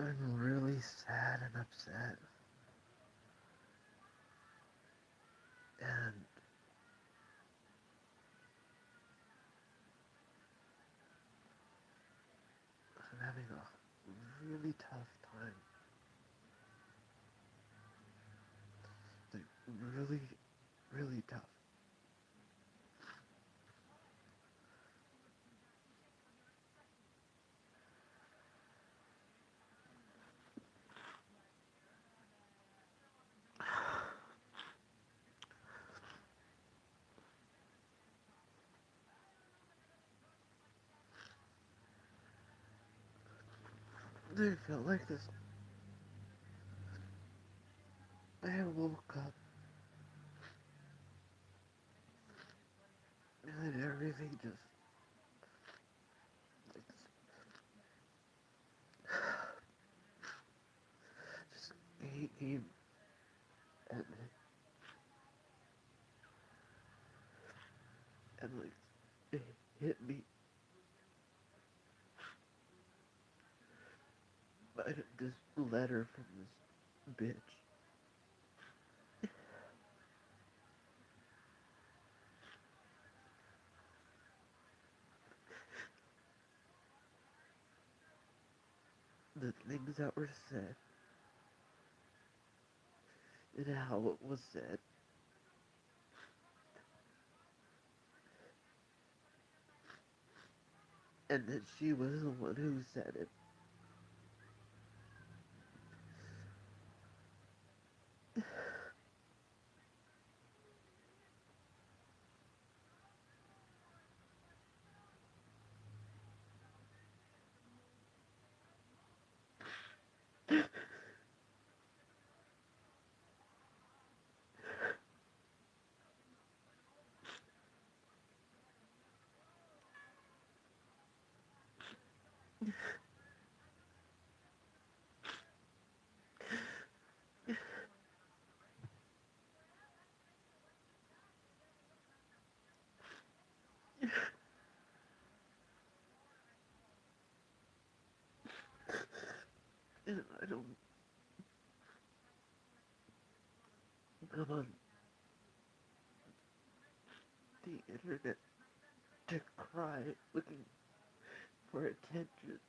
I'm really sad and upset, and I'm having a really tough time. Like, really, really tough. I felt like this. I woke up and everything like, just came at me, and like it hit me by this letter from this bitch. The things that were said and how it was said, and that she was the one who said it. And I don't come on the internet to cry looking for attention.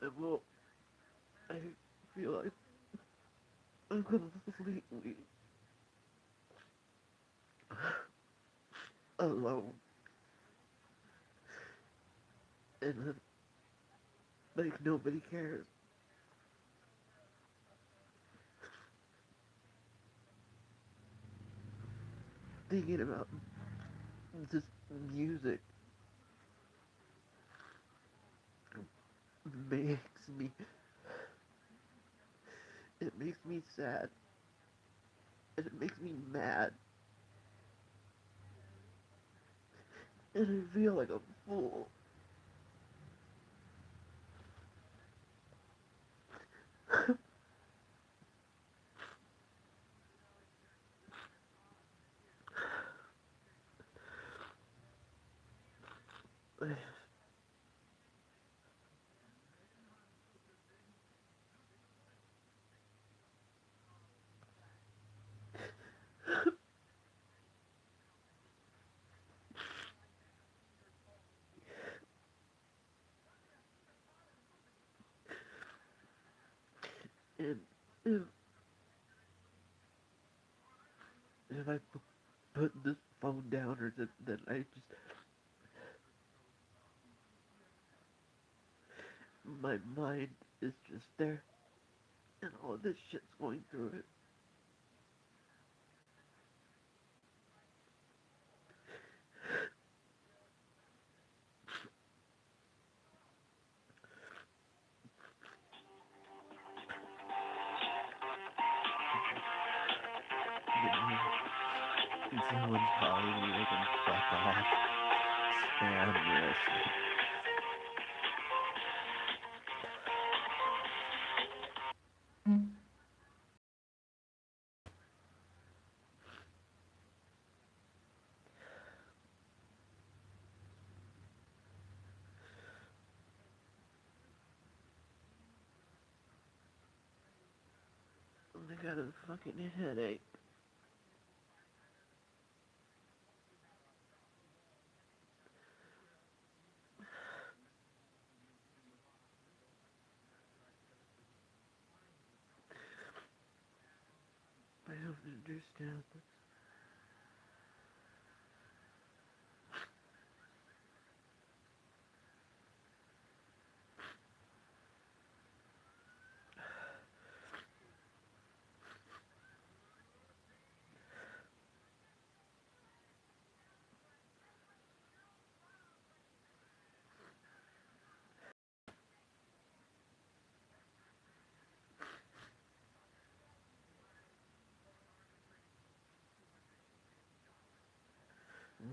And well, I feel like I'm completely alone. And like nobody cares. Thinking about this music makes me, it makes me sad. And it makes me mad. And I feel like a fool. And if, if I put this phone down or then I just, my mind is just there. And all this shit's going through it. And someone's calling me, they can fuck off. Spam this. I got a fucking headache. I don't understand this.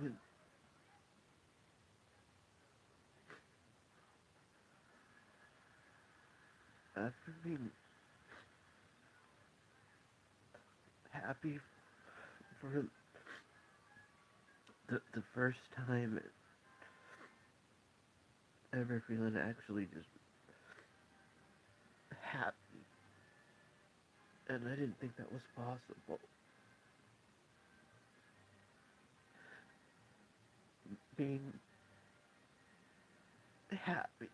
When, after being happy for the first time ever feeling actually just happy, and I didn't think that was possible. Being happy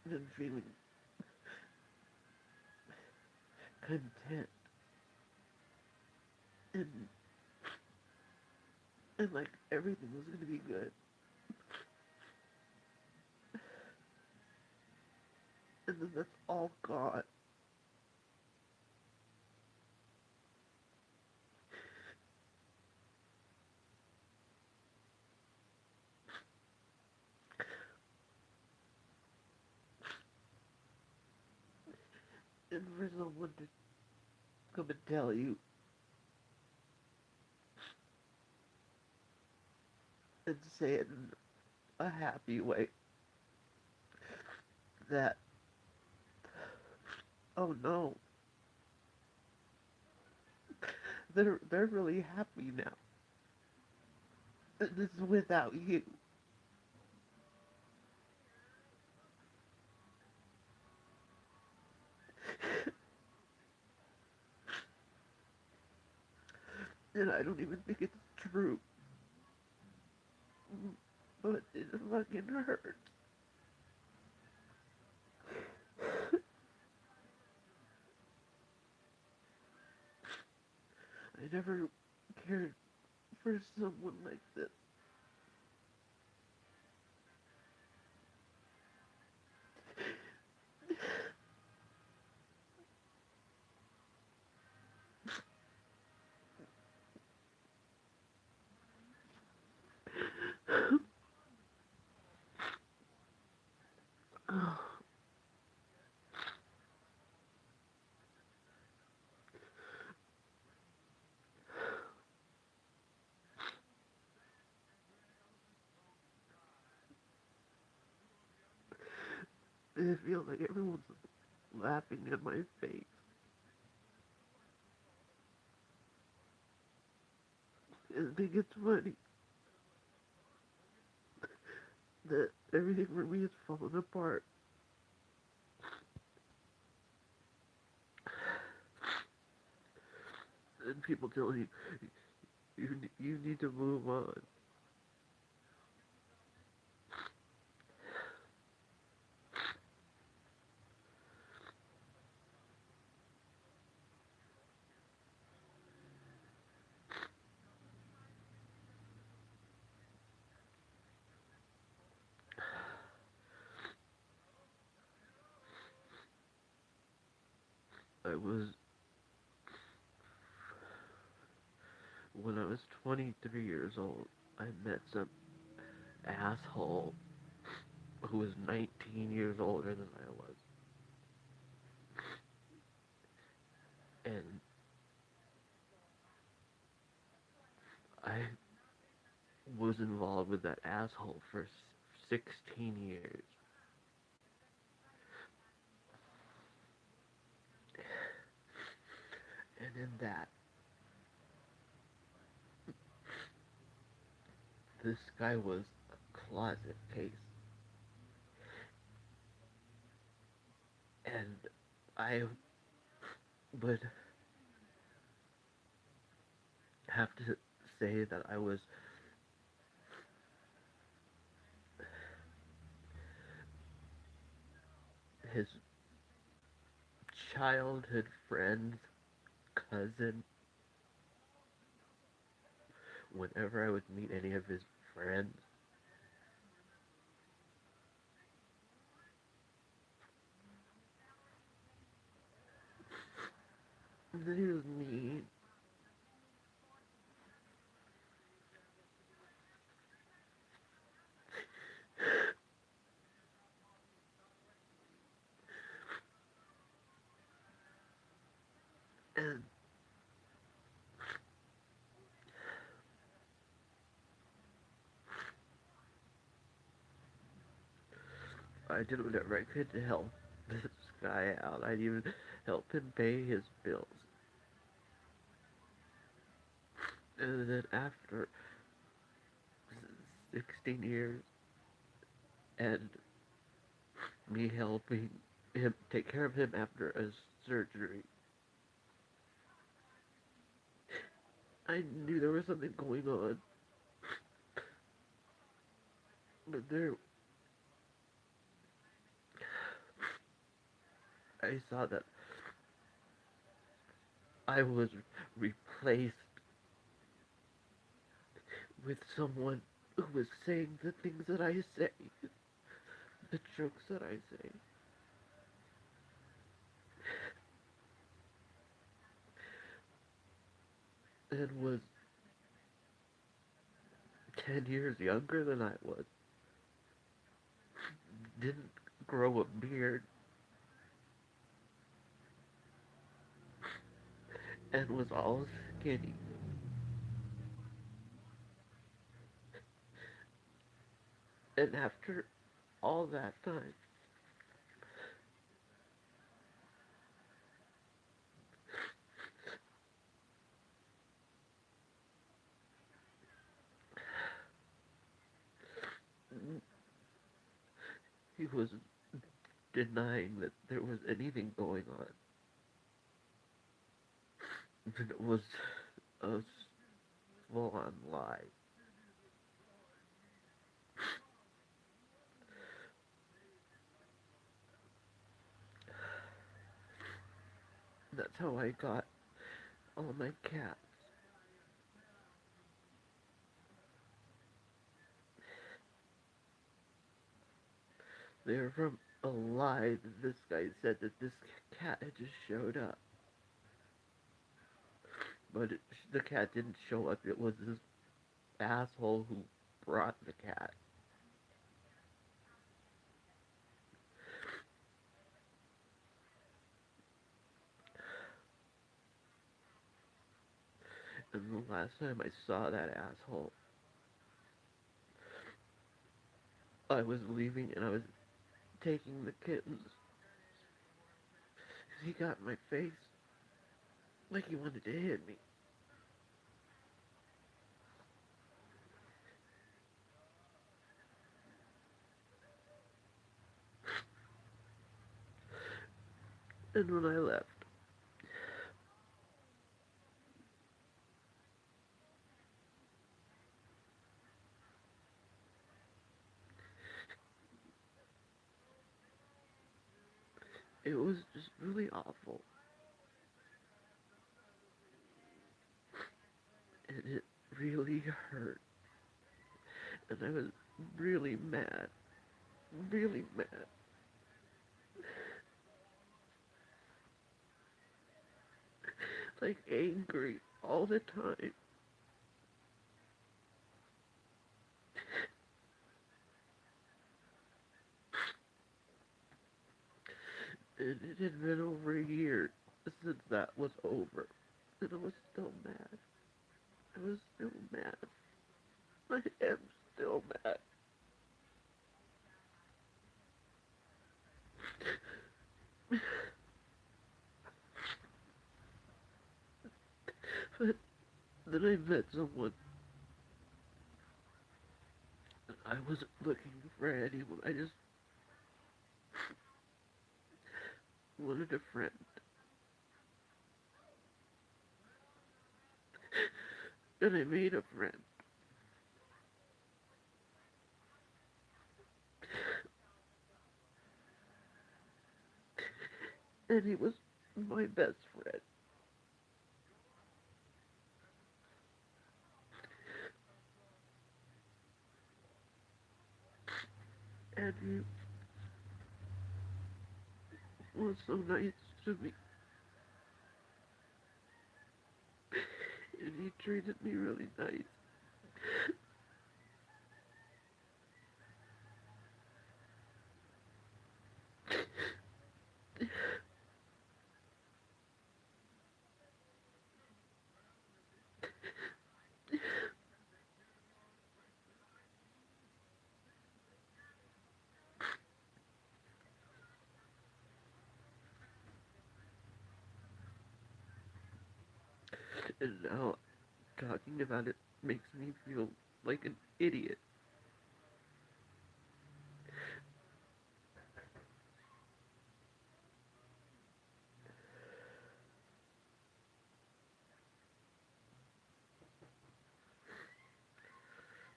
and feeling content and like everything was gonna be good, and then that's all gone. And for someone to come and tell you and say it in a happy way that, oh no, they're really happy now. This is without you. And I don't even think it's true. But it fucking hurts. I never cared for someone like this. And I feel like everyone's laughing at my face. And I think it's funny that everything for me is falling apart. And people telling you need to move on. I was When I was 23 years old, I met some asshole who was 19 years older than I was. And I was involved with that asshole for 16 years. And in that, this guy was a closet case. And I But I have to say that I was his childhood friend's cousin. Whenever I would meet any of his friends, he was mean. And I did whatever I could to help this guy out. I'd even help him pay his bills. And then after 16 years and me helping him take care of him after a surgery, I knew there was something going on. But there, I saw that I was replaced with someone who was saying the things that I say, the jokes that I say, and was 10 years younger than I was, didn't grow a beard, and was all skinny. And after all that time, he was denying that there was anything going on. And it was a full on lie. That's how I got all my cats. They're from a lie that this guy said that this cat had just showed up. But the cat didn't show up. It was this asshole who brought the cat. And the last time I saw that asshole, I was leaving and I was taking the kittens. He got in my face like he wanted to hit me. And when I left, it was just really awful. And it really hurt. And I was really mad. Really mad. Like angry all the time. And it had been over a year since that was over. And I was still mad. I was still mad. I am still mad. But then I met someone. I wasn't looking for anyone. I just wanted a friend. and I made a friend. And he was my best friend. And he was so nice to me. And he treated me really nice. And now talking about it makes me feel like an idiot.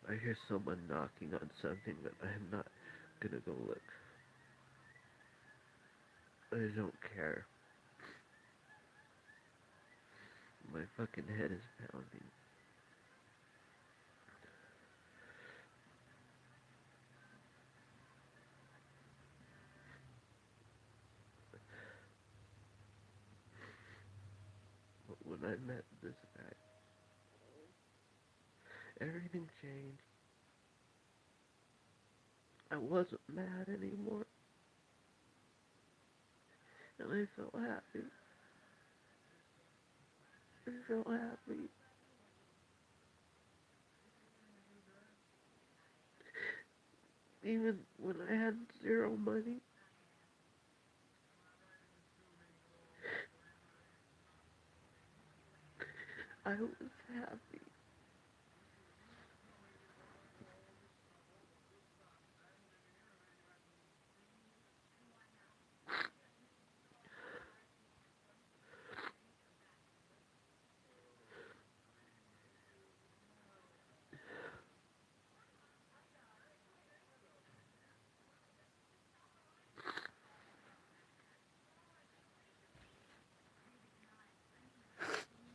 I hear someone knocking on something, but I'm not gonna go look. I don't care. My fucking head is pounding. But when I met this guy, everything changed. I wasn't mad anymore, and I felt happy. I felt happy. Even when I had zero money, I was happy.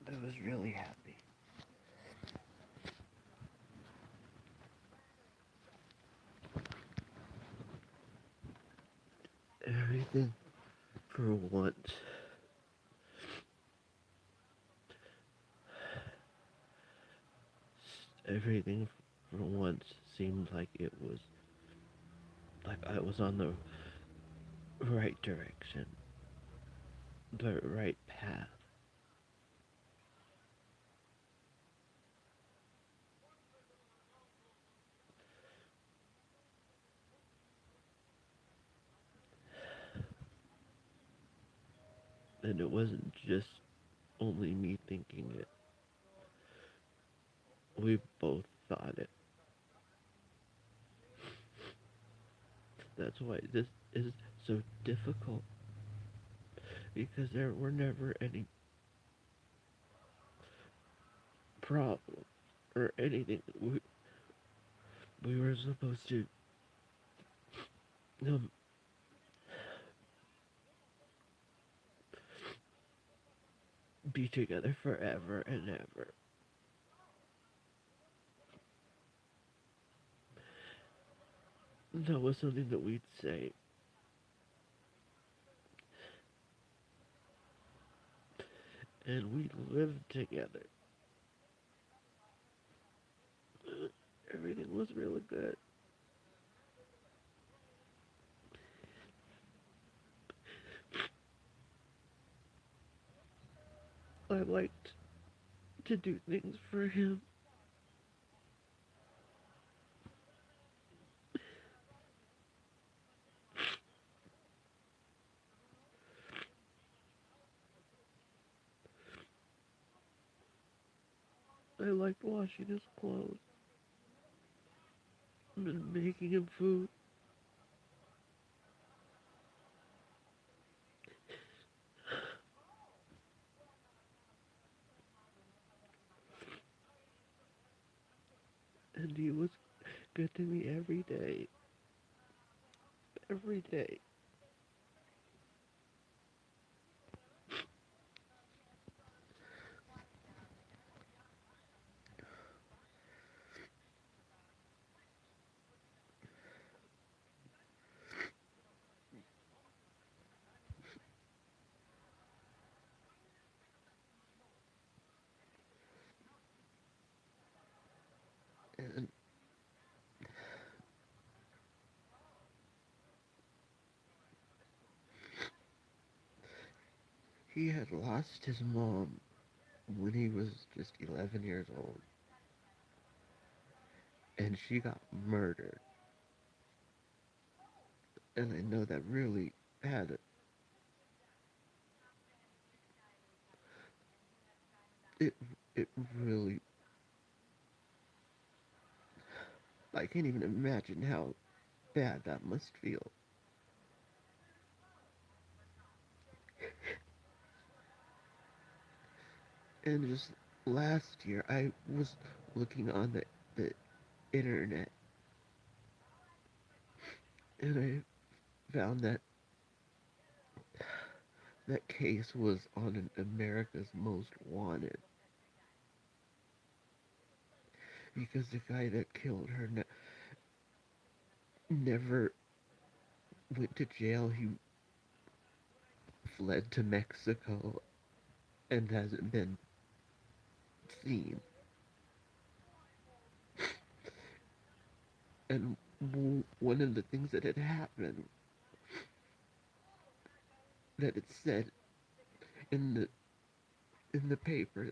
I was really happy. Everything for once. Everything for once seemed like it was like I was on the right direction, the right path. And it wasn't just only me thinking it. We both thought it. That's why this is so difficult. Because there were never any problems or anything. We were supposed to um, be together forever and ever. That was something that we'd say. And we lived together. Everything was really good. I liked to do things for him. I liked washing his clothes and making him food. and he was good to me every day. Every day. And he had lost his mom when he was just 11 years old. And she got murdered. And I know that really had it. It really. I can't even imagine how bad that must feel. And just last year, I was looking on the internet and I found that that case was on an America's Most Wanted because the guy that killed her never went to jail. He fled to Mexico and hasn't been seen. And one of the things that had happened that it said in the paper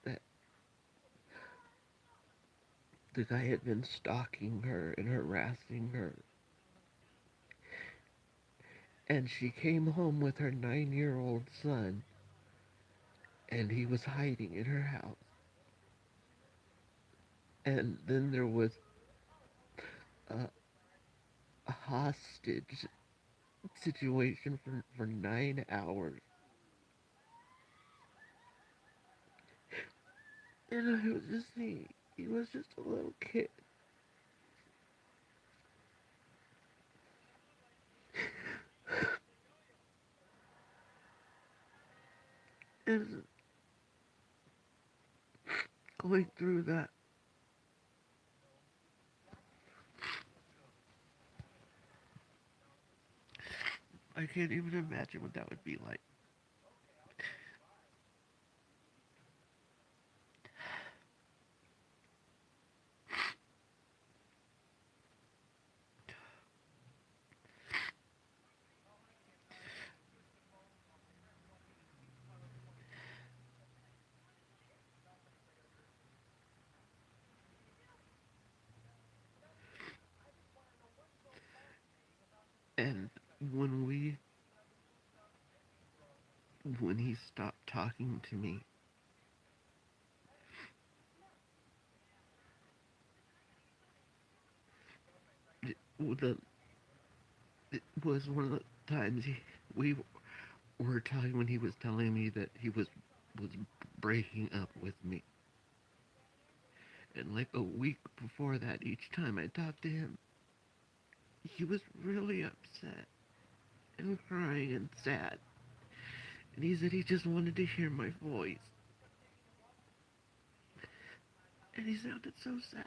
that the guy had been stalking her and harassing her, and she came home with her 9-year-old son, and he was hiding in her house. And then there was a, a hostage situation for 9 hours. And I was just saying, he was just a little kid. And going through that, I can't even imagine what that would be like. And when we, when he stopped talking to me, the it was one of the times we were talking when he was telling me that he was breaking up with me. And like a week before that, each time I talked to him, he was really upset and crying and sad. And he said he just wanted to hear my voice. And he sounded so sad.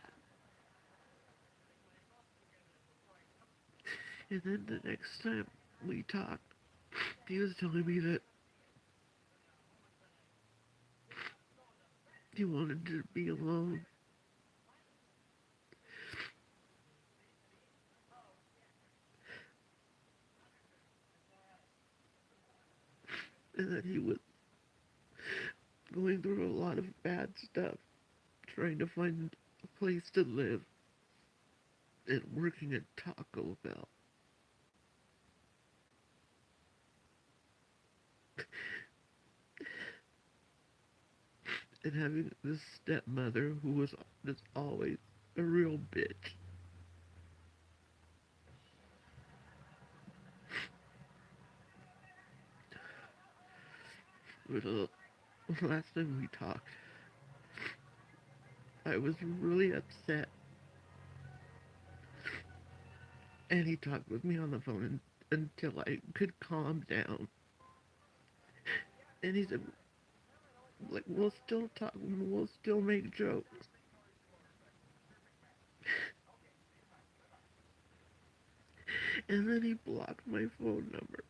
And then the next time we talked, he was telling me that he wanted to be alone. And that he was going through a lot of bad stuff, trying to find a place to live, and working at Taco Bell. And having this stepmother who was just always a real bitch. But last time we talked, I was really upset, and he talked with me on the phone until I could calm down. And he said, like, we'll still talk, we'll still make jokes. And then he blocked my phone number.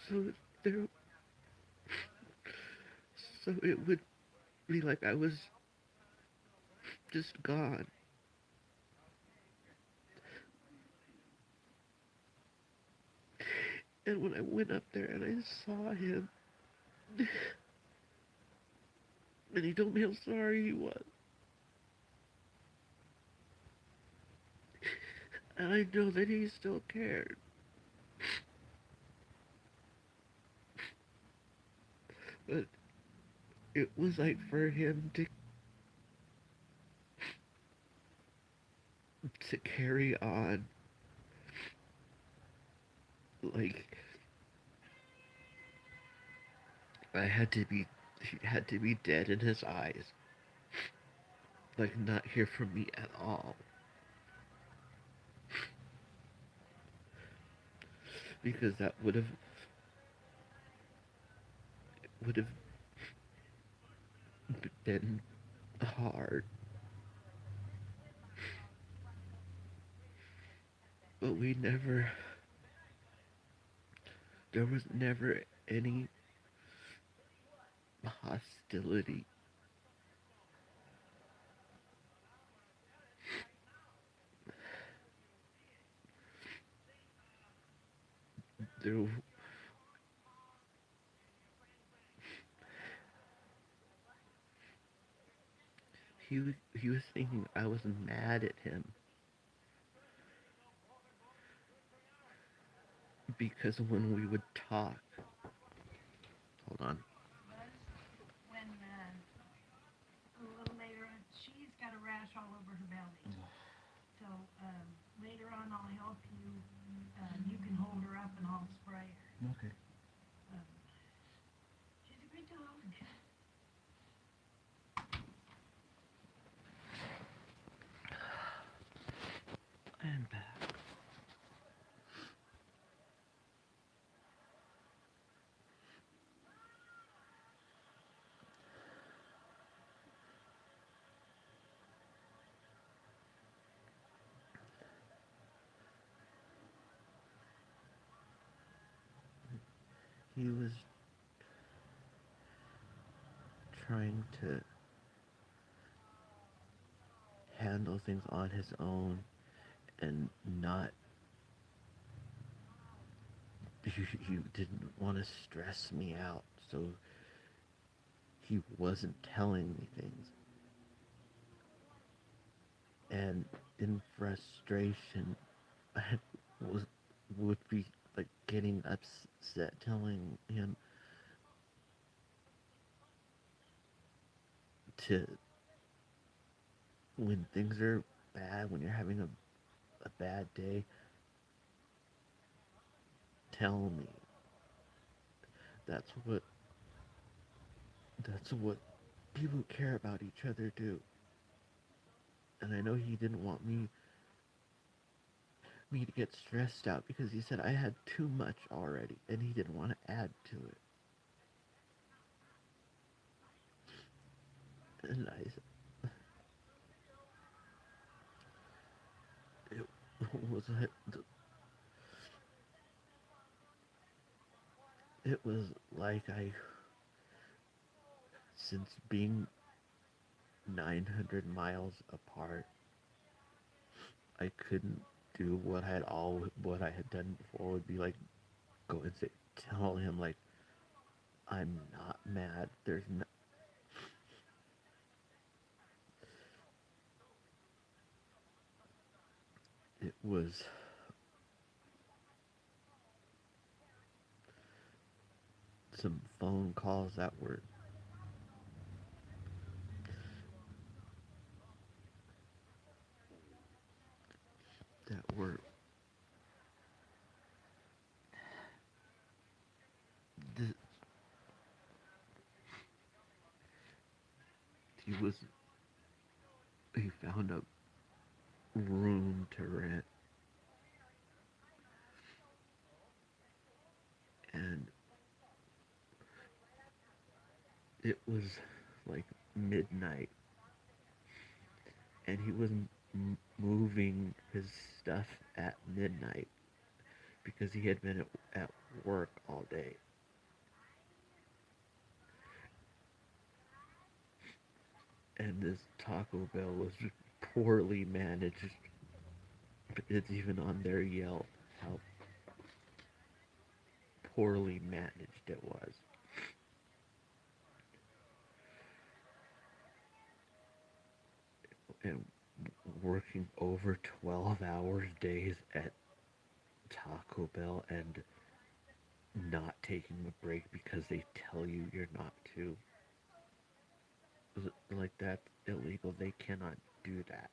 So there, so it would be like I was just gone. And when I went up there and I saw him, and he told me how sorry he was, and I know that he still cared. But it was like for him to carry on, like I had to be, he had to be dead in his eyes, like not hear from me at all, because that would have been hard. But we never, there was never any hostility. There, he was thinking I was mad at him because when we would talk, hold on. When a little later on, she's got a rash all over her belly. So later on, I'll help you. You can hold her up and I'll spray her. Okay. Um, she's a great dog. I'm back. He was trying to handle things on his own and not you didn't want to stress me out, so he wasn't telling me things. And in frustration, I was would be like getting upset, telling him to when things are bad, when you're having a bad day, tell me. That's what that's what people who care about each other do. And I know he didn't want me to get stressed out because he said I had too much already and he didn't want to add to it. And I said, it was it was like I since being 900 miles apart, I couldn't do what I had done before would be like go and say tell him like I'm not mad. There's no, it was some phone calls that were was he found a room to rent, and it was like midnight, and he was moving his stuff at midnight because he had been at work all day. And this Taco Bell was poorly managed. It's even on their Yelp how poorly managed it was. And working over 12 hours days at Taco Bell and not taking a break because they tell you you're not to. Like, that's illegal. They cannot do that.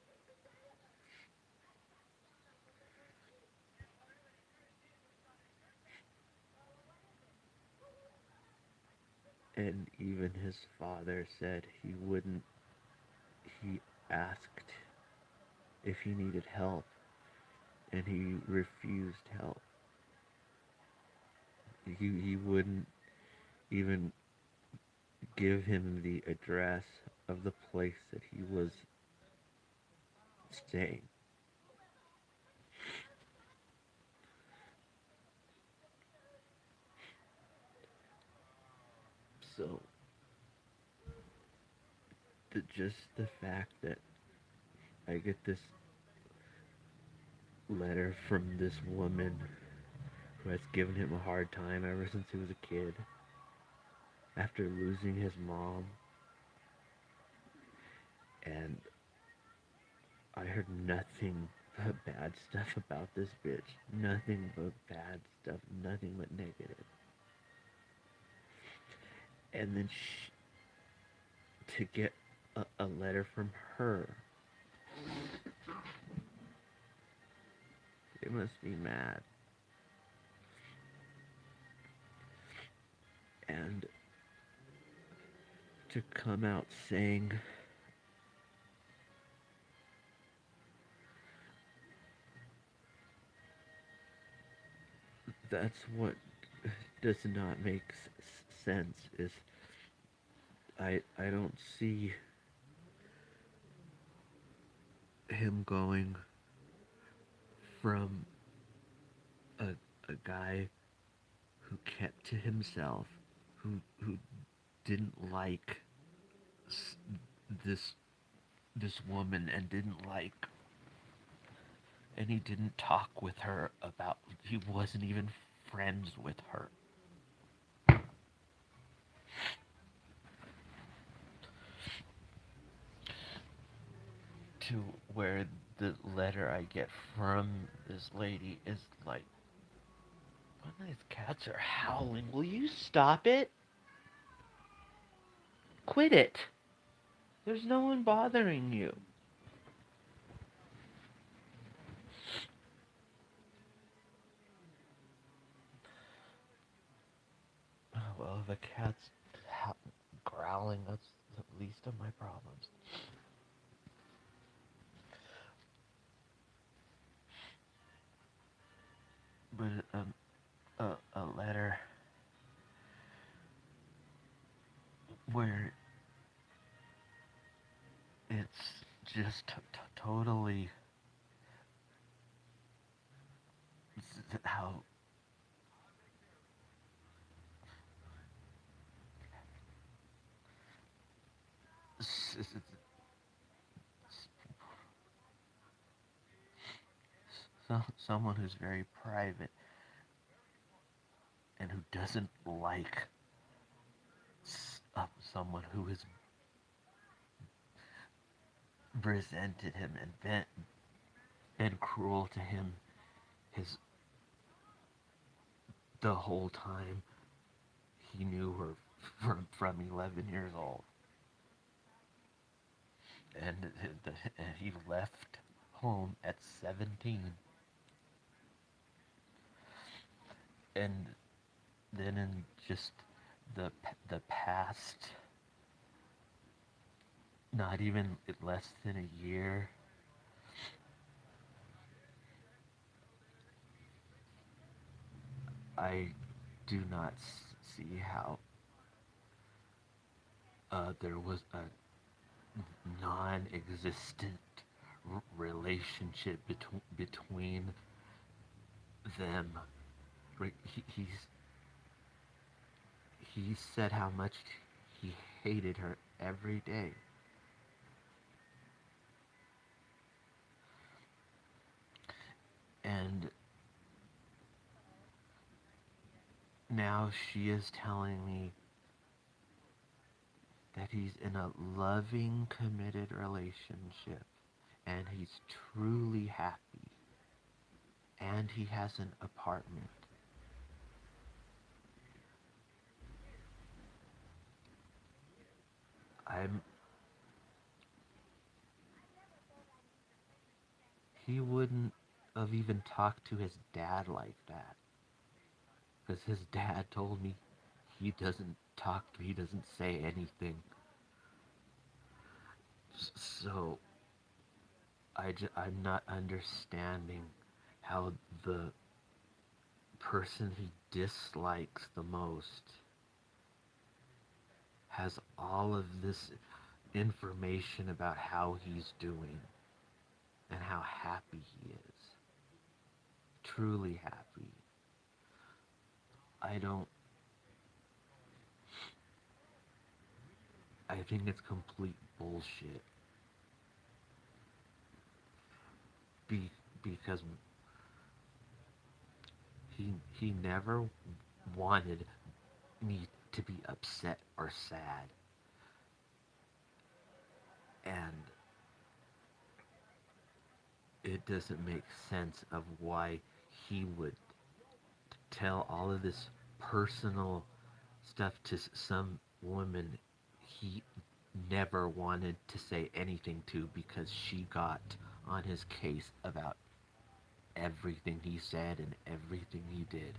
And even his father said he asked if he needed help, and he refused help. He wouldn't even give him the address of the place that he was staying. So, just the fact that I get this letter from this woman who has given him a hard time ever since he was a kid, after losing his mom, and I heard nothing but bad stuff about this bitch. Nothing but bad stuff. Nothing but negative. And then to get a letter from her, they must be mad. And to come out saying that's what does not make sense is I don't see him going from a, a guy who kept to himself, who didn't like this this woman and didn't like, and he didn't talk with her about, he wasn't even friends with her, to where the letter I get from this lady is like, one of these cats are howling. Will you stop it? Quit it. There's no one bothering you. Well, if a cat's growling, that's the least of my problems. But a letter where it's just totally how someone who's very private and who doesn't like someone who has resented him and been cruel to him his the whole time he knew her from 11 years old, and he left home at 17, and then in just the past not even less than a year, I do not see how there was a non-existent relationship between them. He said how much he hated her every day, and now she is telling me that he's in a loving, committed relationship, and he's truly happy, and he has an apartment. I'm He wouldn't have even talked to his dad like that, because his dad told me he doesn't say anything. So I'm not understanding how the person he dislikes the most has all of this information about how he's doing and how happy he is. Truly happy. I don't. I think it's complete bullshit. Be, because he never wanted me to be upset or sad, and it doesn't make sense of why he would tell all of this personal stuff to some woman he never wanted to say anything to, because she got on his case about everything he said and everything he did.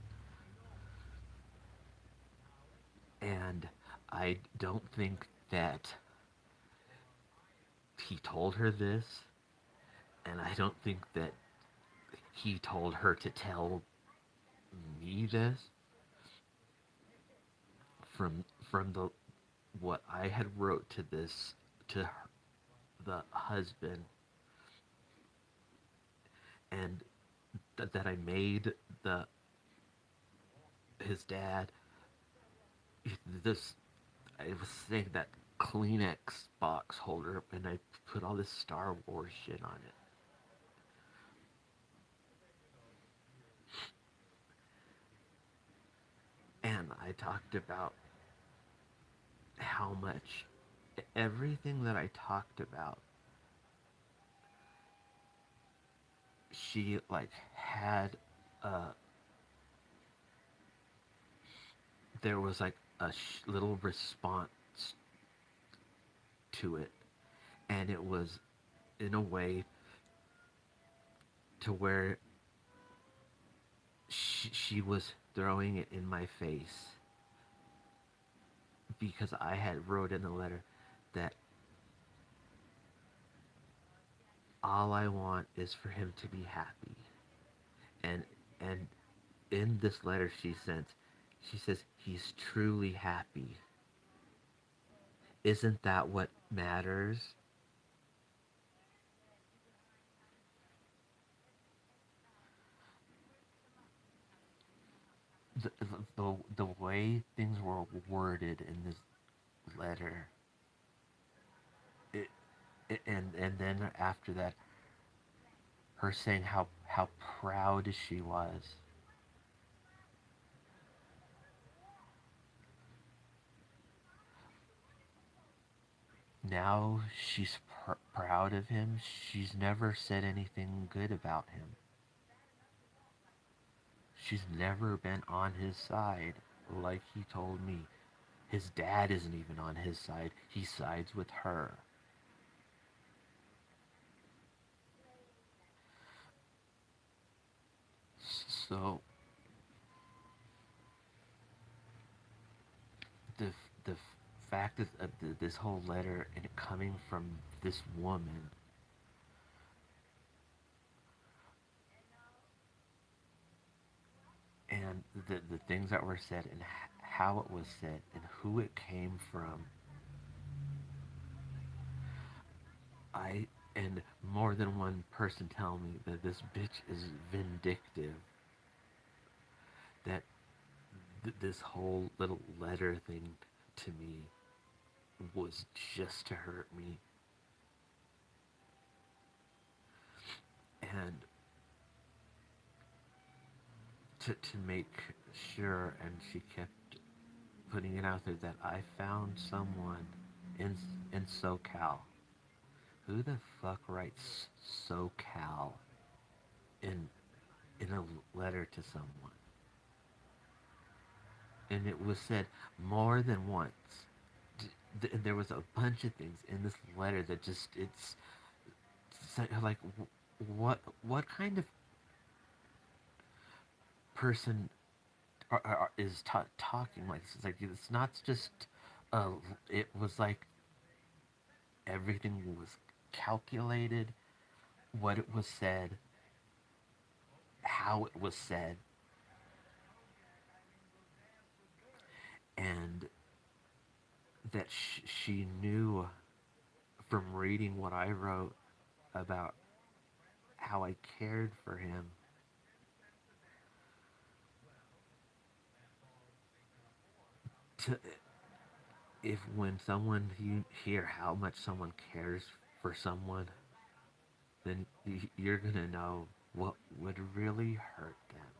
And I don't think that he told her this, and I don't think that he told her to tell me this. From the what I had wrote to this to her, the husband, and that I made the his dad, this I was saying that Kleenex box holder, and I put all this Star Wars shit on it. And I talked about how much everything that I talked about, she like had there was like a little response to it, and it was in a way to where she was throwing it in my face, because I had wrote in the letter that all I want is for him to be happy. And in this letter she sent, she says he's truly happy. Isn't that what matters? The way things were worded in this letter, it, and then after that, her saying how proud she was. Now she's proud of him. She's never said anything good about him. She's never been on his side, like he told me. His dad isn't even on his side. He sides with her. So the the fact is this whole letter and it coming from this woman, and the things that were said and how it was said and who it came from, I and more than one person tell me that this bitch is vindictive, that this whole little letter thing to me was just to hurt me. And to make sure, and she kept putting it out there, that I found someone in in SoCal. Who the fuck writes SoCal in a letter to someone? And it was said more than once. There was a bunch of things in this letter that just it's like what kind of person is talking like this? It's like it's not just it was like everything was calculated, what it was said, how it was said, and that she knew from reading what I wrote about how I cared for him. To, if when someone you hear how much someone cares for someone, then you're gonna know what would really hurt them.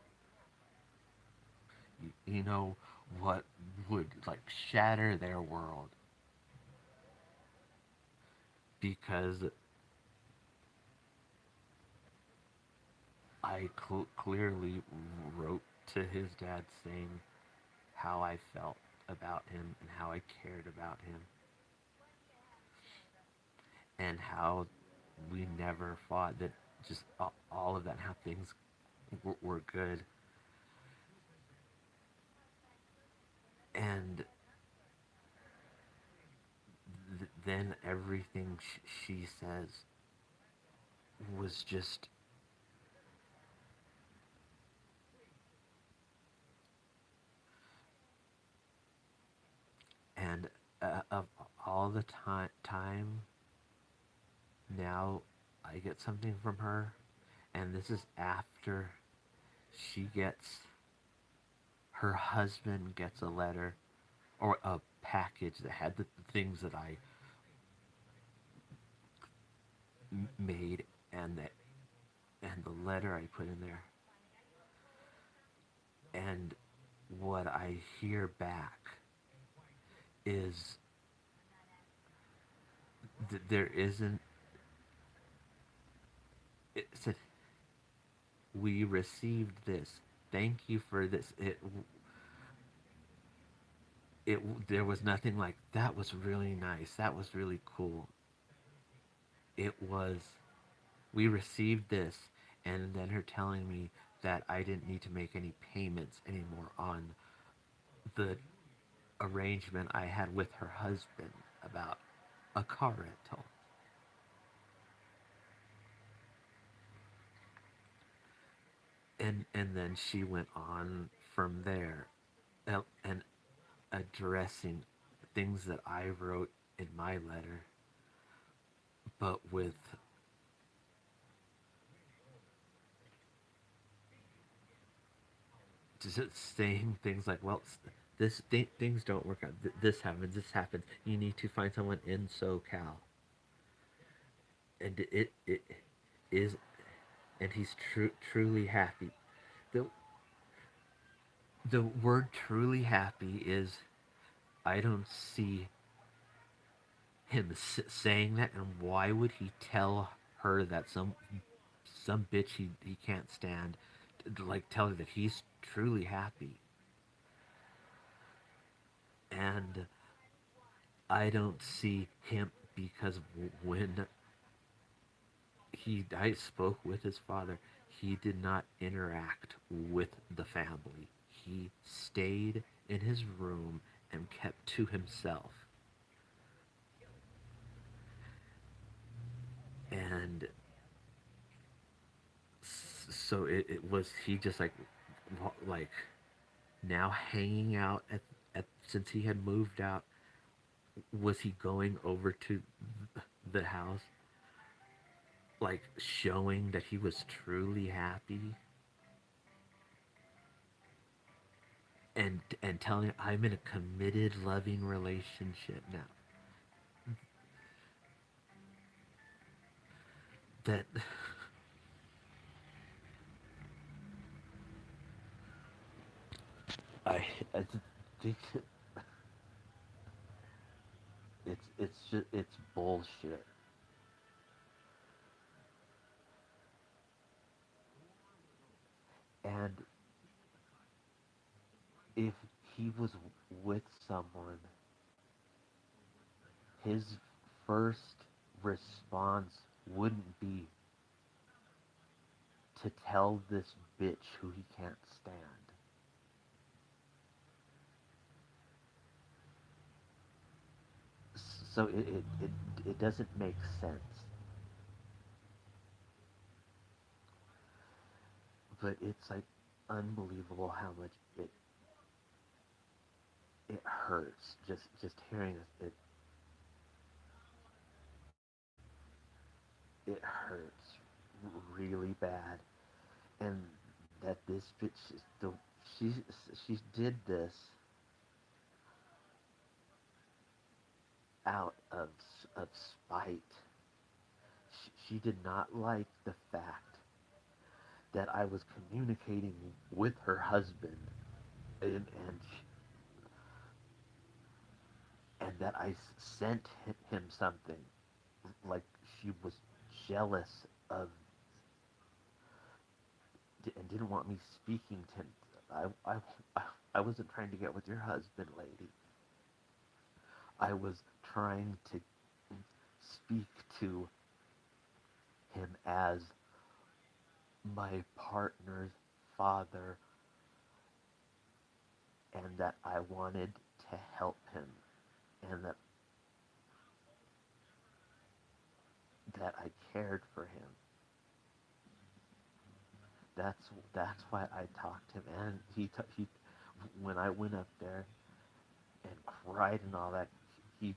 You know what would like shatter their world, because I clearly wrote to his dad saying how I felt about him and how I cared about him and how we never fought, that just all of that, how things were good. And then everything she says was just and of all the time now I get something from her, and this is after she gets her husband gets a letter or a package that had the things that I made, and the letter I put in there, and what I hear back is that there isn't. It said, "We received this. Thank you for this." There was nothing like that was really nice. That was really cool. It was, we received this, and then her telling me that I didn't need to make any payments anymore on the arrangement I had with her husband about a car rental. And then she went on from there, and addressing things that I wrote in my letter, but with just saying things like, well, things don't work out. This happens. This happens. You need to find someone in SoCal, and it is, and he's truly happy. the The word "truly happy" is, I don't see him saying that, and why would he tell her that some bitch he can't stand, like tell her that he's truly happy? And I don't see him, because when I spoke with his father, he did not interact with the family. He stayed in his room and kept to himself. And so it was he just like now hanging out at since he had moved out, was he going over to the house, like showing that he was truly happy, and telling her, I'm in a committed loving relationship now, that I just think it's bullshit. And if he was with someone, his first response wouldn't be to tell this bitch who he can't stand. So it doesn't make sense. But it's like unbelievable how much it hurts just hearing it. It hurts really bad, and that this bitch is the she she did this out of spite. She did not like the fact that I was communicating with her husband, and that I sent him something, like she was jealous of and didn't want me speaking to him. I wasn't trying to get with your husband, lady. I was trying to speak to him as my partner's father, and that I wanted to help him, and that I cared for him. That's why I talked to him, and he when I went up there and cried and all that, he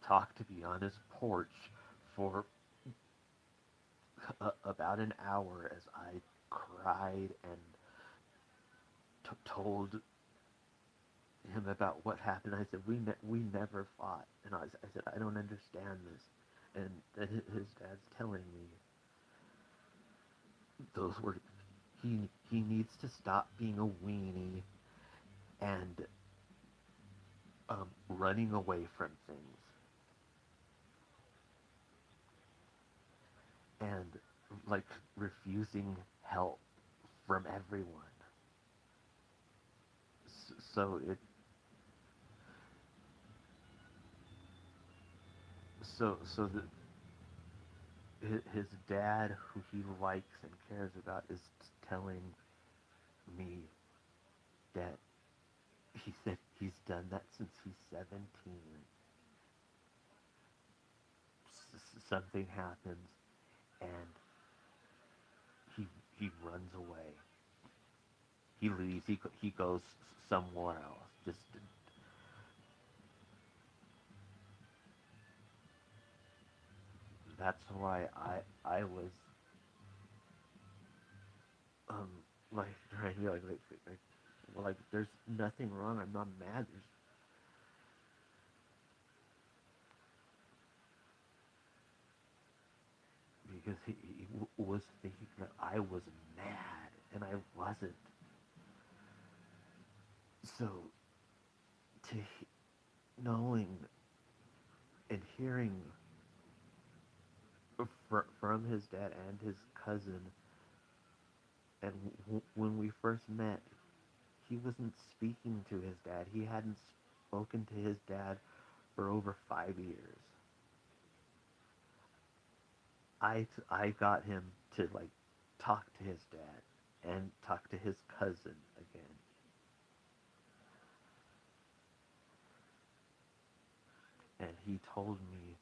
talked to me on his porch for about an hour as I cried and told him about what happened. I said, we never fought. And I said, I don't understand this. And then his dad's telling me those were, he needs to stop being a weenie and running away from things and like refusing help from everyone. So it so the his dad, who he likes and cares about, is telling me that he said he's done that since he's 17. Something happens and he he runs away. He leaves. He goes somewhere else. Just that's why I was um like trying to be like well, like there's nothing wrong. I'm not mad. Because he was thinking that I was mad and I wasn't. So to knowing and hearing from his dad and his cousin, and when we first met, he wasn't speaking to his dad. He hadn't spoken to his dad for over 5 years. I got him to like talk to his dad and talk to his cousin again. And he told me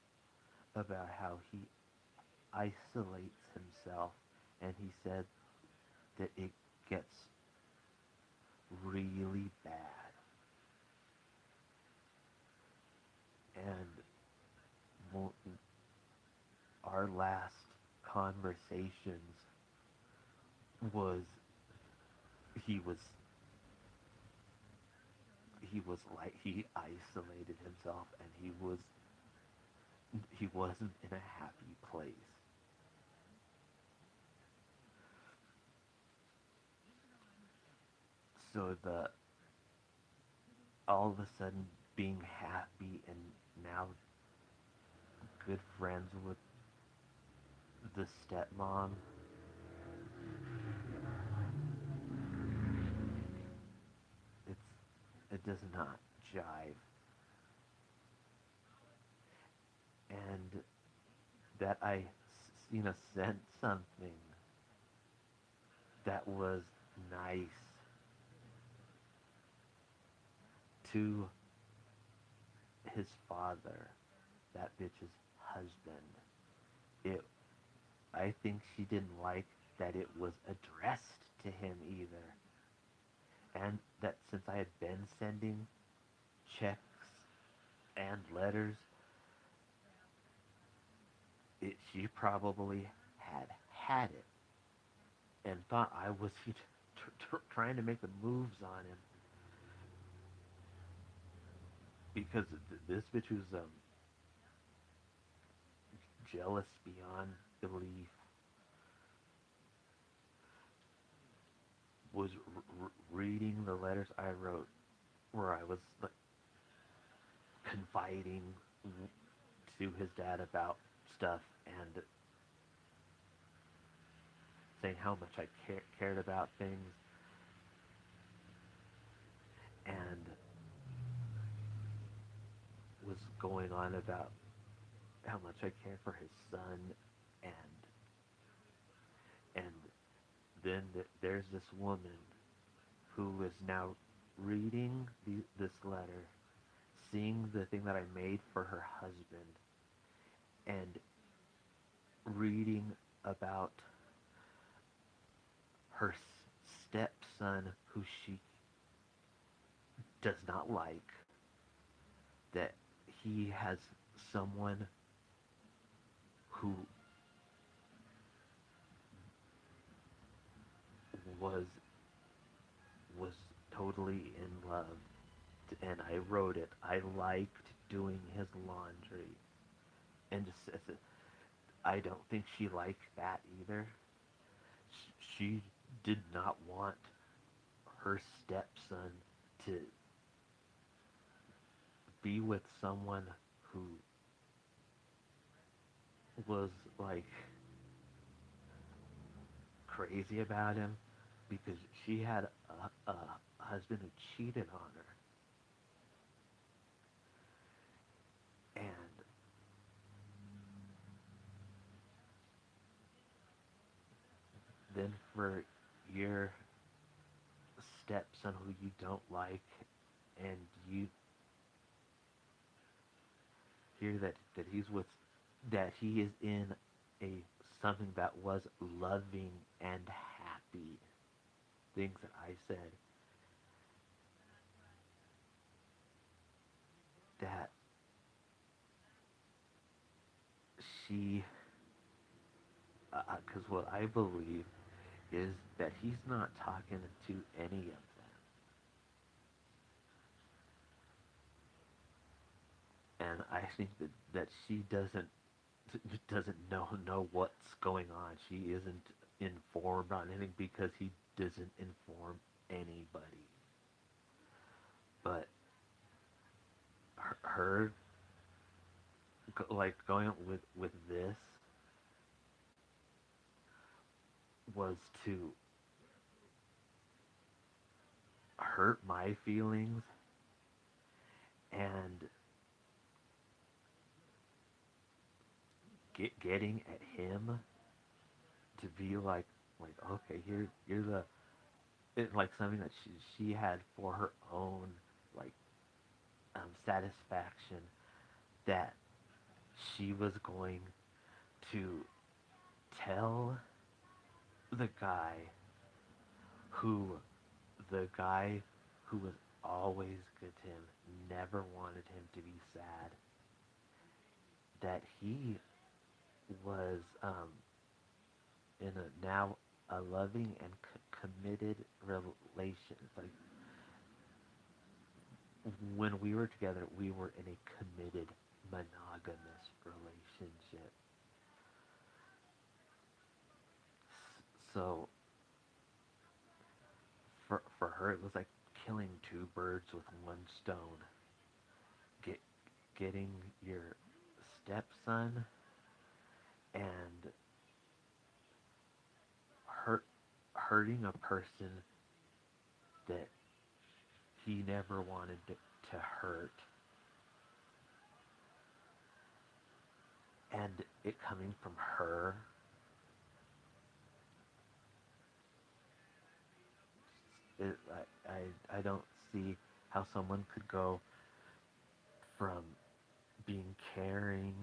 about how isolates himself, and he said that it gets really bad. And our last conversations was he was he was like he isolated himself, and he wasn't in a happy place. So the all of a sudden being happy and now good friends with the stepmom, it's it does not jive. And that I sent something that was nice to his father, that bitch's husband. It I think she didn't like that it was addressed to him either. And that since I had been sending checks and letters, she probably had it and thought I was trying to make the moves on him because this bitch was jealous beyond belief, was reading the letters I wrote where I was like confiding to his dad about stuff and saying how much I cared about things, and was going on about how much I care for his son, and and then there's this woman who is now reading this letter, seeing the thing that I made for her husband, and reading about her stepson who she does not like, that he has someone who was was totally in love, and I wrote it. I liked doing his laundry, and just says, I don't think she liked that either. She did not want her stepson to be with someone who was like crazy about him, because she had a husband who cheated on her. And then for your stepson who you don't like, and you hear that he's with, that he is in a something that was loving and happy, things that I said, that she, because what I believe is that he's not talking to any of them, and I think that she doesn't know what's going on. She isn't informed on anything because he doesn't inform anybody. But her like going with this was to hurt my feelings and getting at him to be like okay, you're the like something that she had for her own like satisfaction, that she was going to tell the guy who the guy who was always good to him, never wanted him to be sad, that he was in a now a loving and committed relation. Like when we were together, we were in a committed monogamous relationship. So for her, it was like killing two birds with one stone. Get getting your stepson and hurting a person that he never wanted to hurt, and it coming from her. I don't see how someone could go from being caring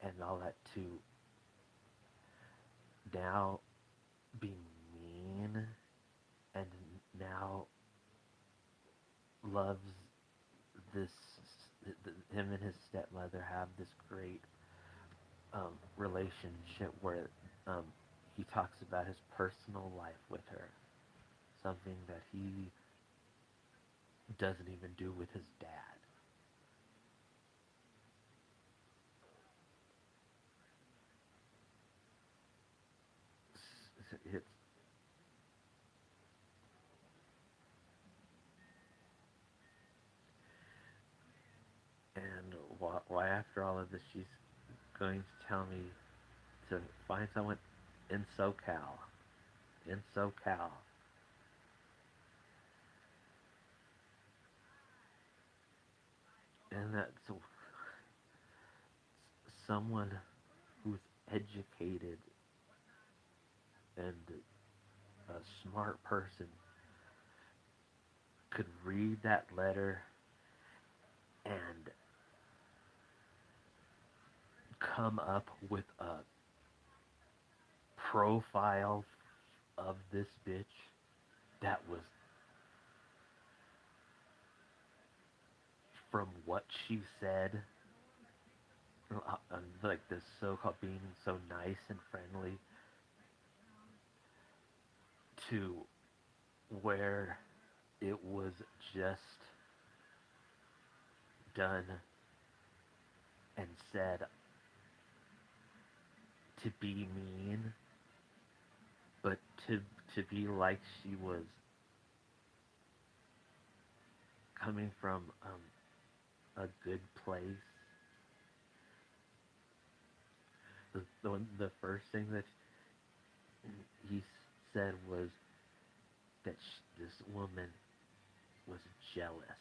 and all that to now being mean, and now loves this. Him and his stepmother have this great relationship where um, he talks about his personal life with her, something that he doesn't even do with his dad. It's and why after all of this she's going to tell me to find someone in SoCal, in SoCal, and that's someone who's educated and a smart person could read that letter and come up with a profile of this bitch that was, from what she said, like this so-called being so nice and friendly, to where it was just done and said to be mean, but to be like she was coming from a good place. The first thing that he said was that this woman was jealous,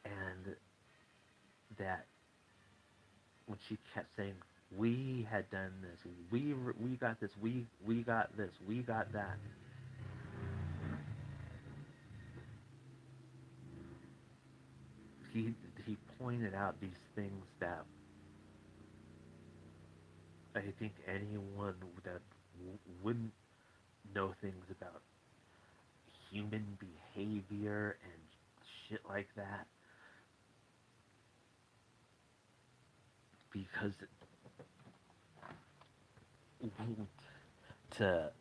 and that when she kept saying, we had done this, we got this, we got this, we got that, he he pointed out these things that I think anyone that wouldn't know things about human behavior and shit like that, because to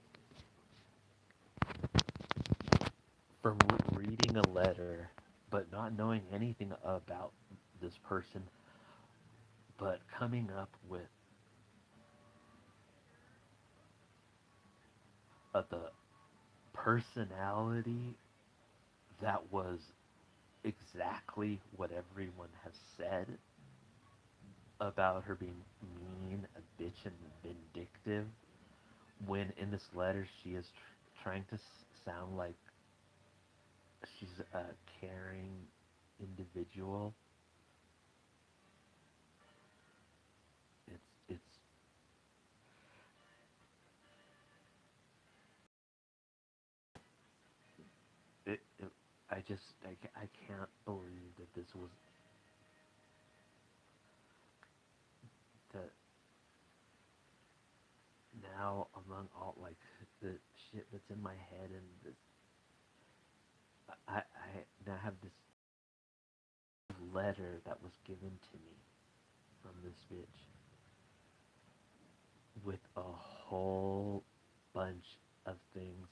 from reading a letter but not knowing anything about this person, but coming up with the personality that was exactly what everyone has said about her being mean, a bitch, and vindictive, when in this letter she is trying to sound like she's a caring individual. It's it I can't believe that this was that on all like the shit that's in my head, and this, I now have this letter that was given to me from this bitch with a whole bunch of things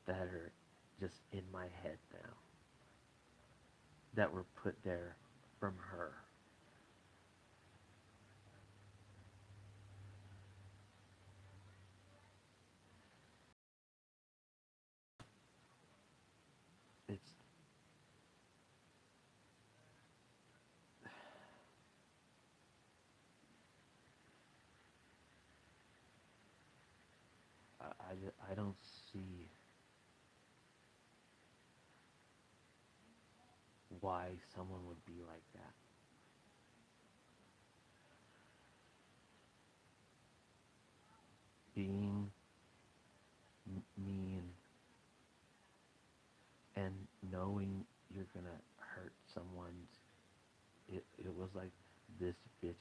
that are just in my head now that were put there from her. It's I don't see why someone would be like that. Being mean and knowing you're gonna hurt someone's, it was like this bitch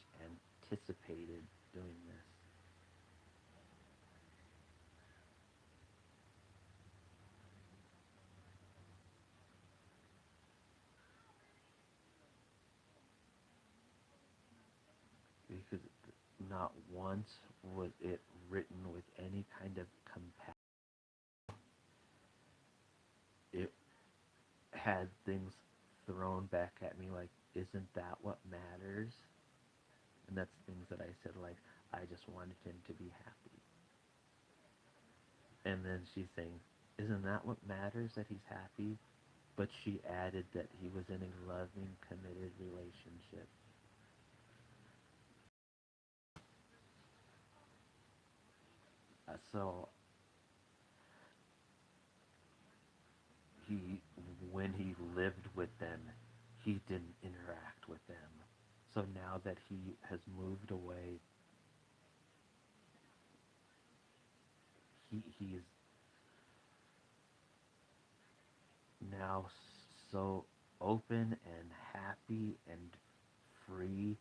anticipated doing this. Because not once was it written with any kind of compassion. It had things thrown back at me like, isn't that what matters? And that's things that I said, like, I just wanted him to be happy. And then she's saying, isn't that what matters, that he's happy? But she added that he was in a loving, committed relationship. So he, when he lived with them, he didn't interact with them. So now that he has moved away, he is now so open and happy and free,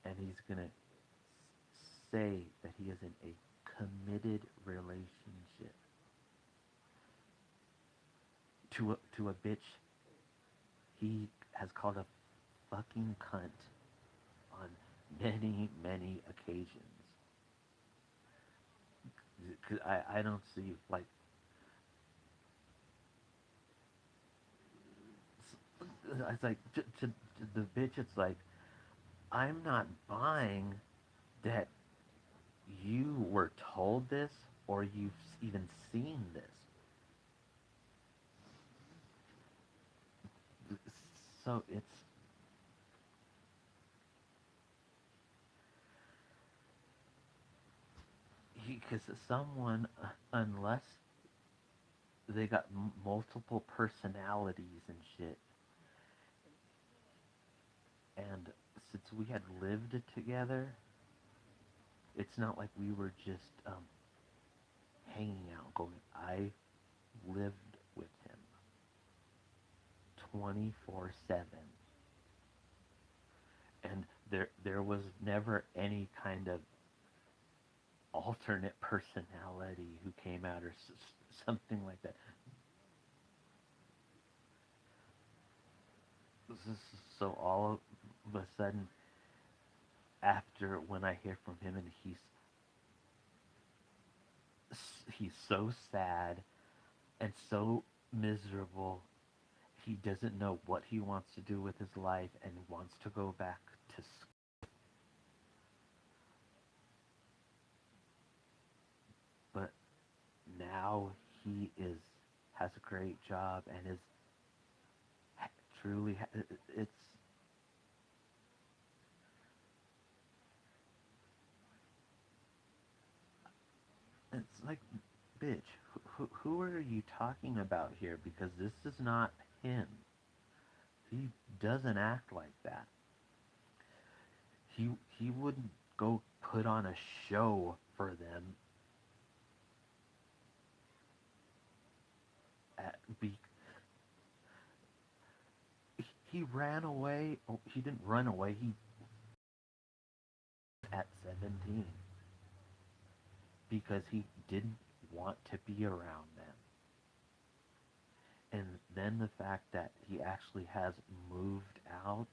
and he's gonna say that he is in a committed relationship to a bitch he has called a fucking cunt on many occasions. 'Cause I don't see, like, it's like to the bitch. It's like, I'm not buying that you were told this or you've even seen this. So it's because someone, unless they got multiple personalities and shit, and since we had lived together, it's not like we were just hanging out, going. I lived with him 24/7, and there was never any kind of alternate personality who came out or something like that. So all of a sudden, after when I hear from him and he's so sad and so miserable, he doesn't know what he wants to do with his life and wants to go back to school. But now he has a great job and is truly it's like, bitch, who are you talking about here? Because this is not him. He doesn't act like that. He wouldn't go put on a show for them. Be he ran away. Oh, he didn't run away. He, at 17. because he didn't want to be around them. And then the fact that he actually has moved out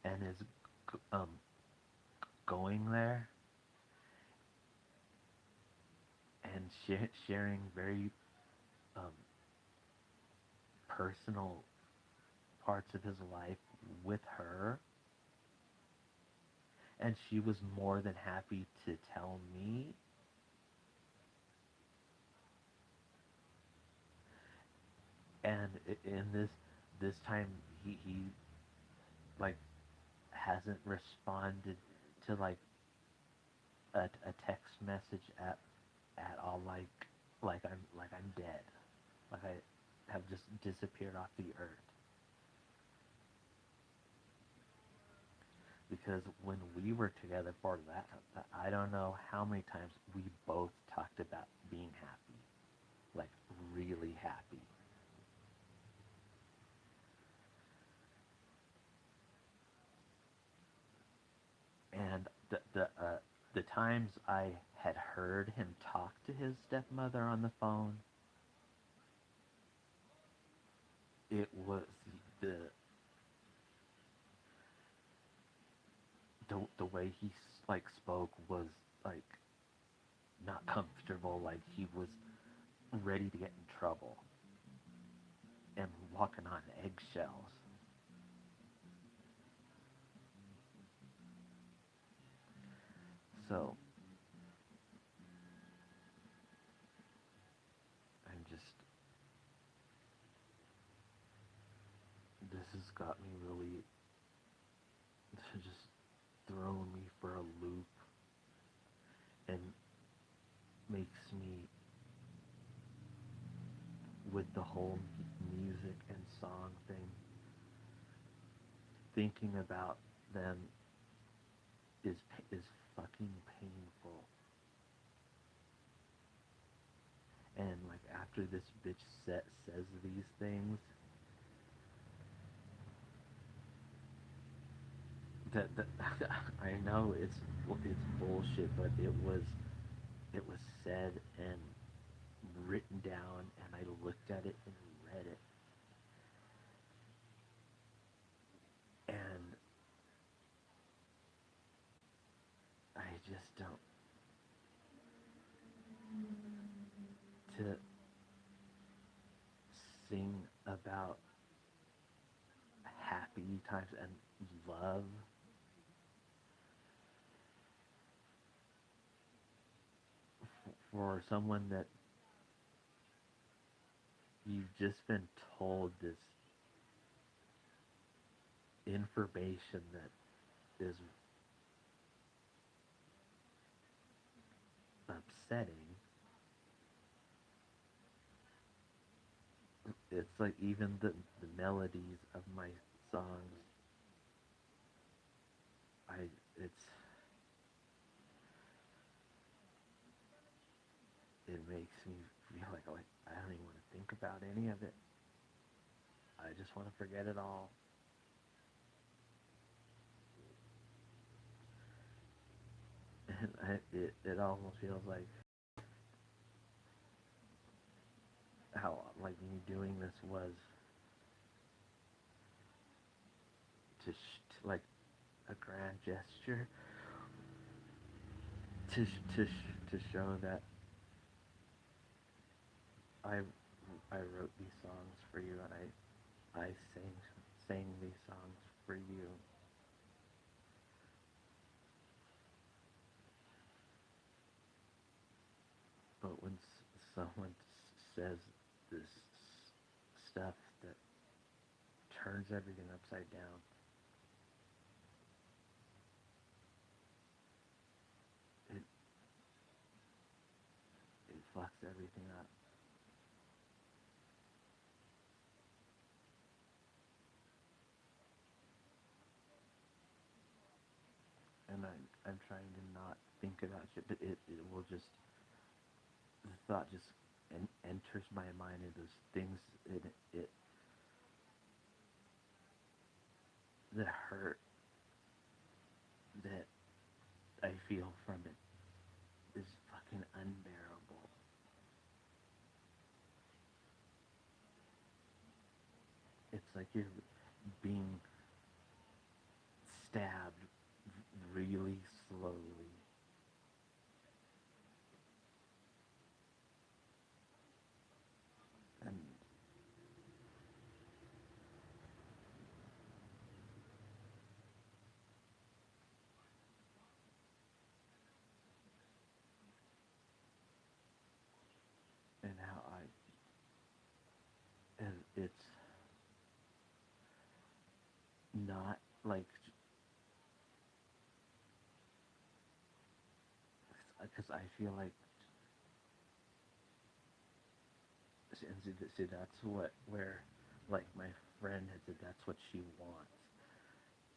and is um, going there and sharing very um, personal parts of his life with her, and she was more than happy to tell me. And in this time, he like hasn't responded to like a text message at all, like I'm dead, like I have just disappeared off the earth. Because when we were together for that, I don't know how many times we both talked about being happy, like really happy. And the times I had heard him talk to his stepmother on the phone, it was the the way he like spoke was like not comfortable, like he was ready to get in trouble and walking on eggshells. So I'm just, this has got me really just thrown me for a loop and makes me, with the whole music and song thing, thinking about them is fucking painful. And like after this bitch says these things, that I know it's bullshit, but it was said and written down, and I looked at it and read it, and I just don't, to sing about happy times and love for someone that you've just been told this information that is upsetting. It's like even the melodies of my songs, I it's it makes me feel like I don't even want to think about any of it. I just want to forget it all. And it almost feels like how like me doing this was to like a grand gesture to show that I I wrote these songs for you, and I sang these songs for you. But when someone says this stuff that turns everything upside down, it it fucks everything up. And I'm trying to not think about shit, but it will just, the thought just enters my mind, and those things it the hurt that I feel from it is it's like you're being stabbed really slowly. And how and it's not like, because I feel like, see, that's what, where, like, my friend had said that's what she wants.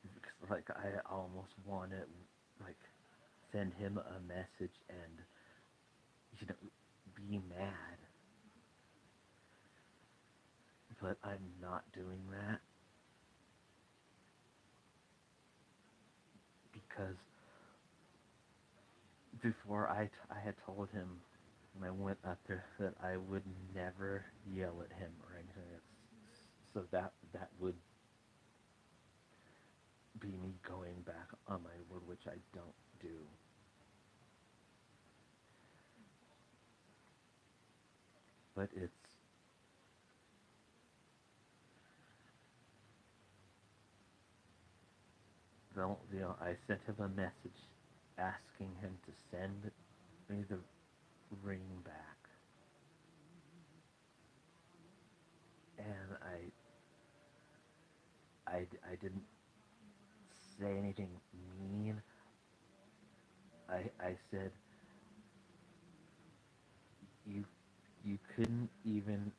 Because, like, I almost want to, like, send him a message and, be mad. But I'm not doing that because before I had told him when I went up there that I would never yell at him or anything. So that would be me going back on my word, which I don't do. But it's I sent him a message asking him to send me the ring back, and I didn't say anything mean. I said you you couldn't even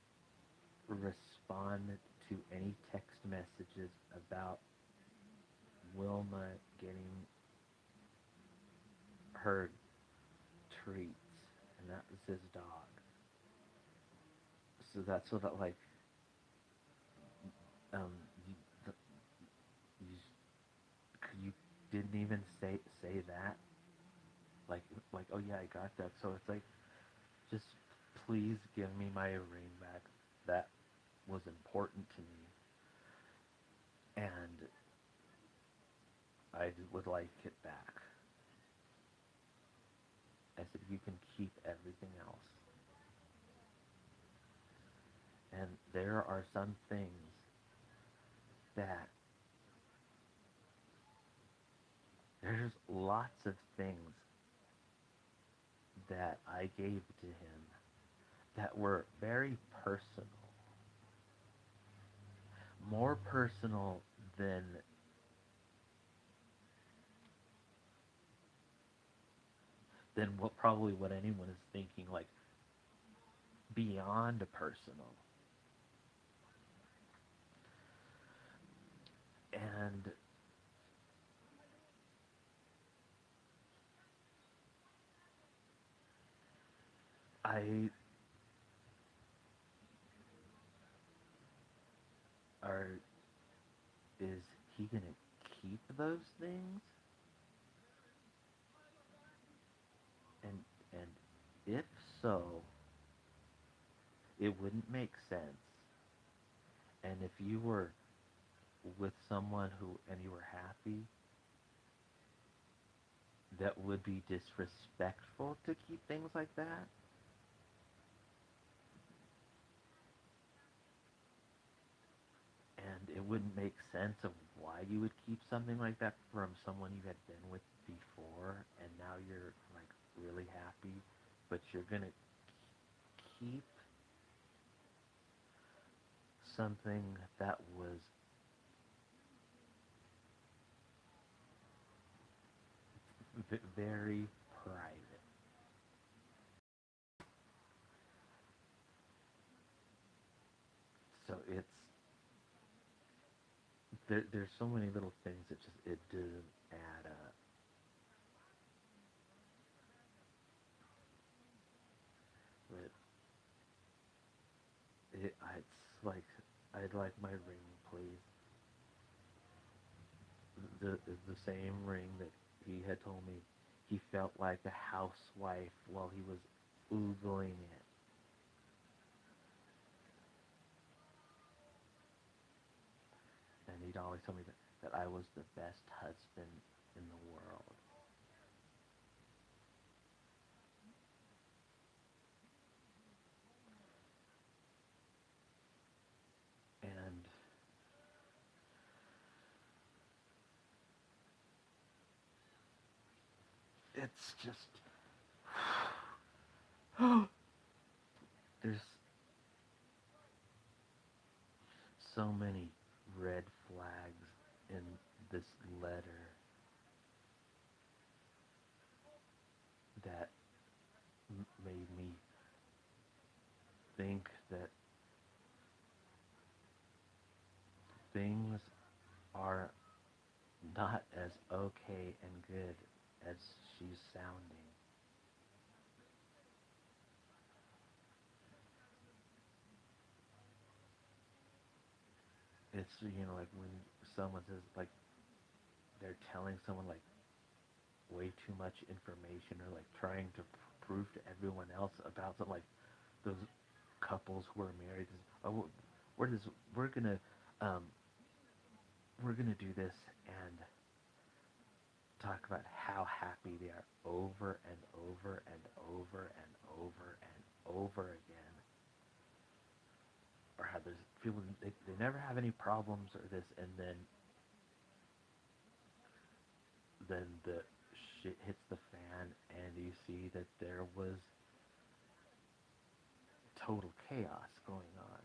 respond to any text messages about Wilma getting her treats, and that was his dog. So that's what um you, you you didn't even say that, like oh yeah, I got that. So it's like, just please give me my ring back. That was important to me, and I would like it back. I said you can keep everything else. And there are some things that there's lots of things that I gave to him that were very personal, more personal than what anyone is thinking, like beyond personal. And I are is he gonna keep those things? And if so, it wouldn't make sense. And if you were with someone who and you were happy, that would be disrespectful to keep things like that. And it wouldn't make sense of why you would keep something like that from someone you had been with before, and now you're like really happy, but you're gonna keep something that was very private. So there's so many little things that just it didn't add up. But it's like, I'd like my ring, please. The same ring that he had told me he felt like a housewife while he was oogling it. he'd always tell me that I was the best husband in the world. And it's just there's so many red flags in this letter that made me think that things are not as okay and good as she's sounding. It's, like when someone says, like, they're telling someone, like, way too much information, or, like, trying to prove to everyone else about something, like, those couples who are married. Oh, we're just, we're gonna, um, we're gonna do this and talk about how happy they are over and over and over and over and over again, or how there's people, they never have any problems or this, and then the shit hits the fan and you see that there was total chaos going on.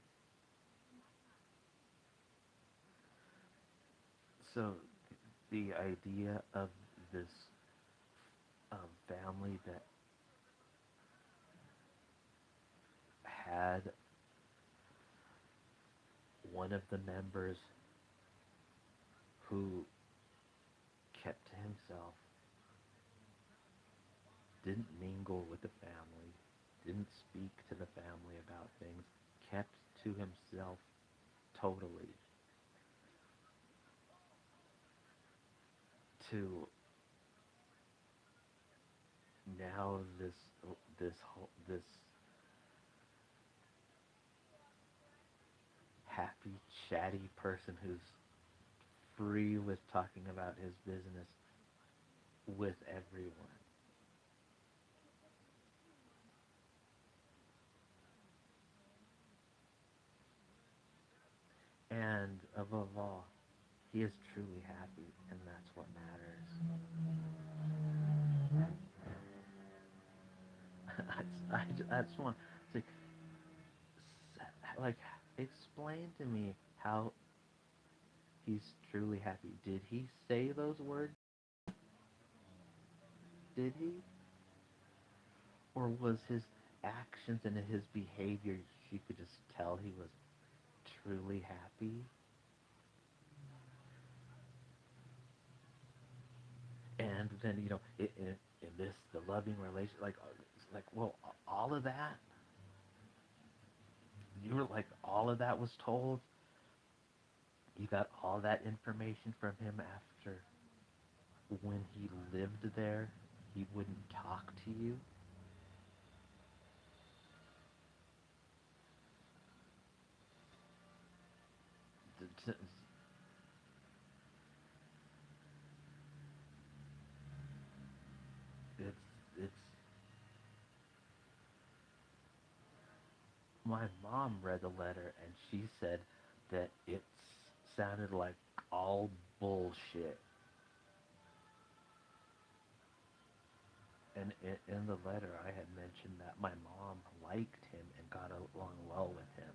So the idea of this family that had one of the members who kept to himself, didn't mingle with the family, didn't speak to the family about things, kept to himself totally, to now this happy chatty person who's free with talking about his business with everyone. And above all, he is truly happy, and that's what matters. I just want to, like, explain to me how he's truly happy. Did he say those words? Did he? Or was his actions and his behavior, you could just tell he was truly happy? And then, in this, the loving relation, well, all of that, you were like, all of that was told. You got all that information from him after when he lived there, he wouldn't talk to you. It's, it's, my mom read the letter and she said that it sounded like all bullshit. And in the letter, I had mentioned that my mom liked him and got along well with him.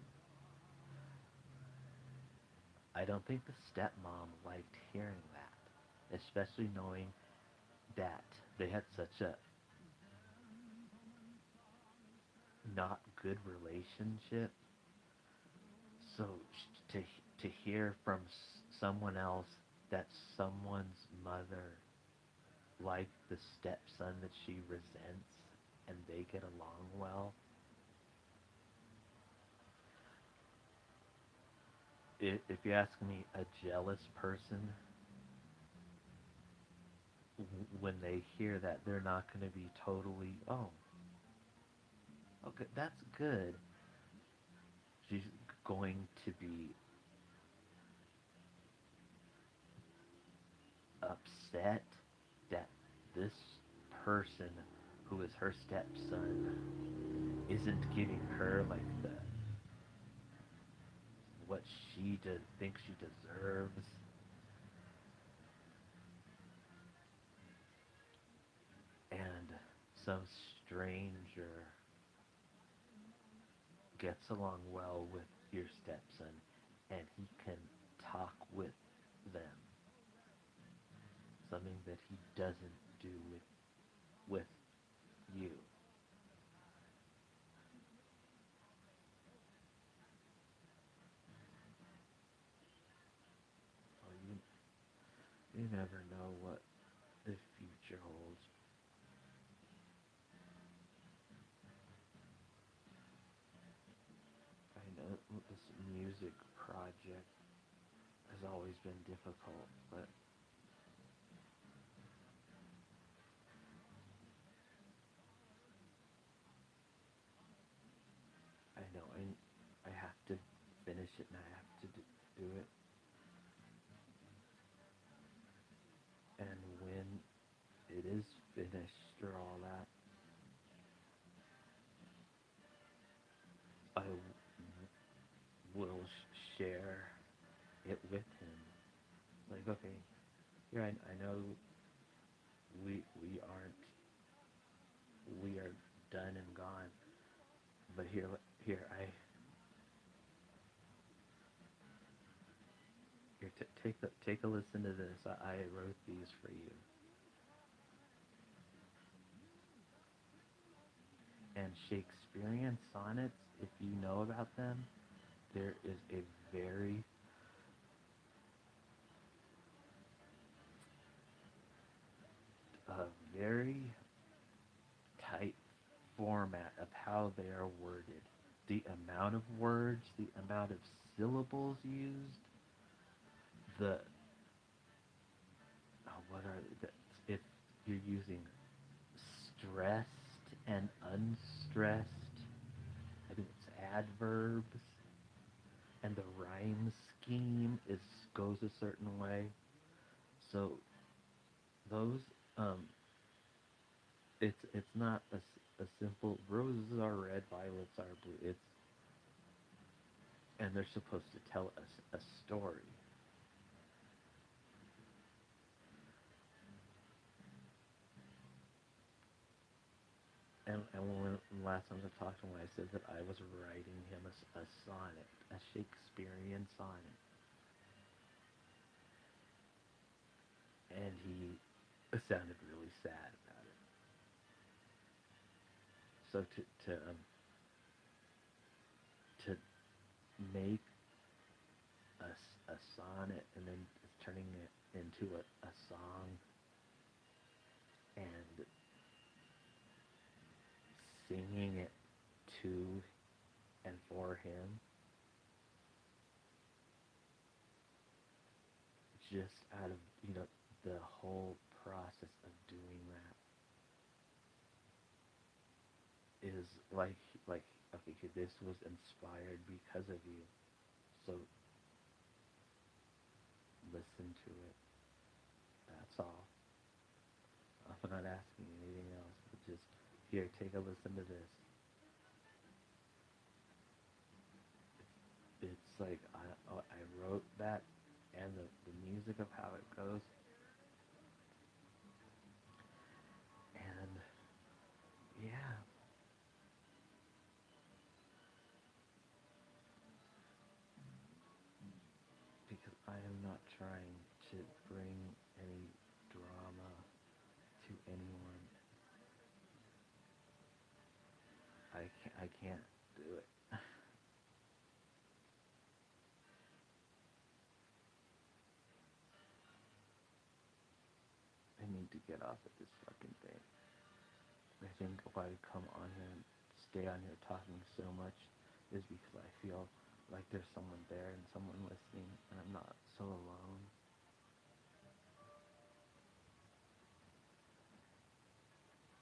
I don't think the stepmom liked hearing that, especially knowing that they had such a not good relationship. So to to hear from someone else that someone's mother liked the stepson that she resents and they get along well, if you ask me, a jealous person, when they hear that, they're not going to be totally, oh, okay, that's good. She's going to be upset that this person who is her stepson isn't giving her like the what thinks she deserves. And some stranger gets along well with your stepson and he can talk with them, something that he doesn't do with you. Well, you never know what the future holds. I know this music project has always been difficult, but I know I have to finish it and I have to do it. And when it is finished or all that, I will share it with him. Like, okay, here I know we aren't we are done and gone, but here I here take a listen to this. I wrote these for you. And Shakespearean sonnets, if you know about them, there is a very tight format of how they are worded. The amount of words, the amount of syllables used, the what are the, if you're using stressed and unstressed, I think it's adverbs, and the rhyme scheme is goes a certain way. So those it's not a simple roses are red, violets are blue. It's and they're supposed to tell us a story. And when last time I talked to him, I said that I was writing him a sonnet, a Shakespearean sonnet, and he sounded really sad about it. So to make a sonnet and then turning it into a song and singing it to and for him, just out of the whole process of doing that is like okay, this was inspired because of you, so listen to it. That's all. I'm not asking anything else, but just here, take a listen to this. It's like I wrote that and the music of how it goes, and yeah, because I am not trying to bring any drama to anyone. I can't do it. I need to get off of this fucking thing. I think why I come on here and stay on here talking so much is because I feel like there's someone there and someone listening and I'm not so alone.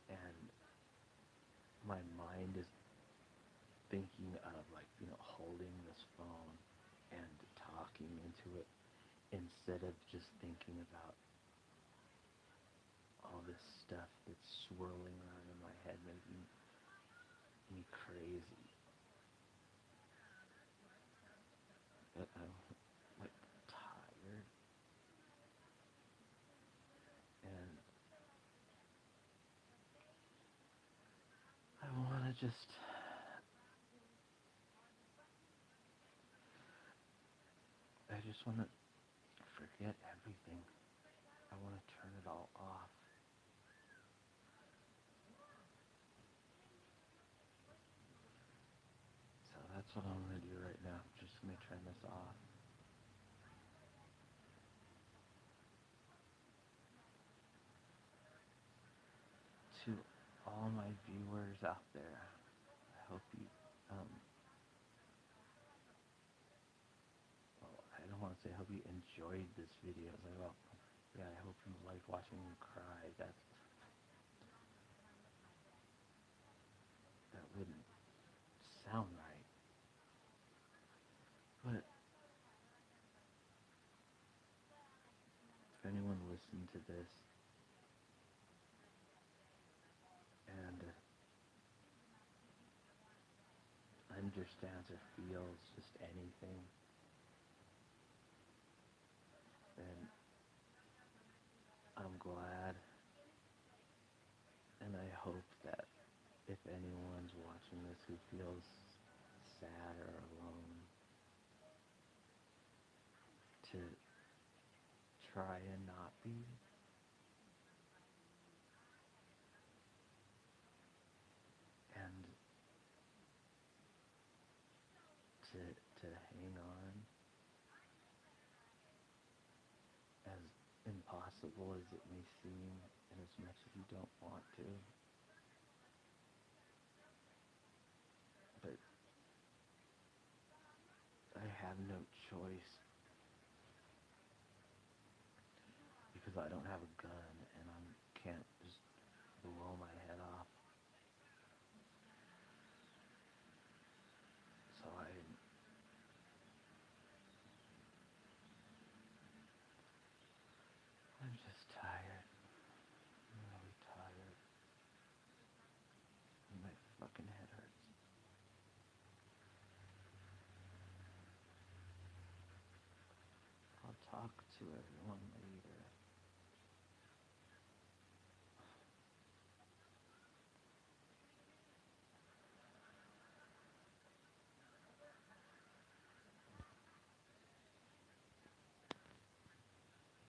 And my mind is thinking of like, holding this phone and talking into it instead of just thinking about all this stuff that's swirling around in my head, making me crazy. But I'm like tired, and I want to I just want to forget everything. I want to turn it all off. So that's what I'm going to do right now. I'm just going to turn this off. To all my viewers out there, I hope you, well, I don't want to say I hope you enjoyed this video. It's like, well, yeah, I hope you like watching me cry. That wouldn't sound right. But if anyone listened to this and understands or feels just anything, then I'm glad, and I hope that if anyone's watching this who feels sad or alone, to try and not be, and to hang on, as impossible as it may seem, and as much as you don't want to. But I have no choice, because I don't have a gun and I can't just blow my head off. So I'm just tired. I'm really tired. And my fucking head hurts. I'll talk to everyone later.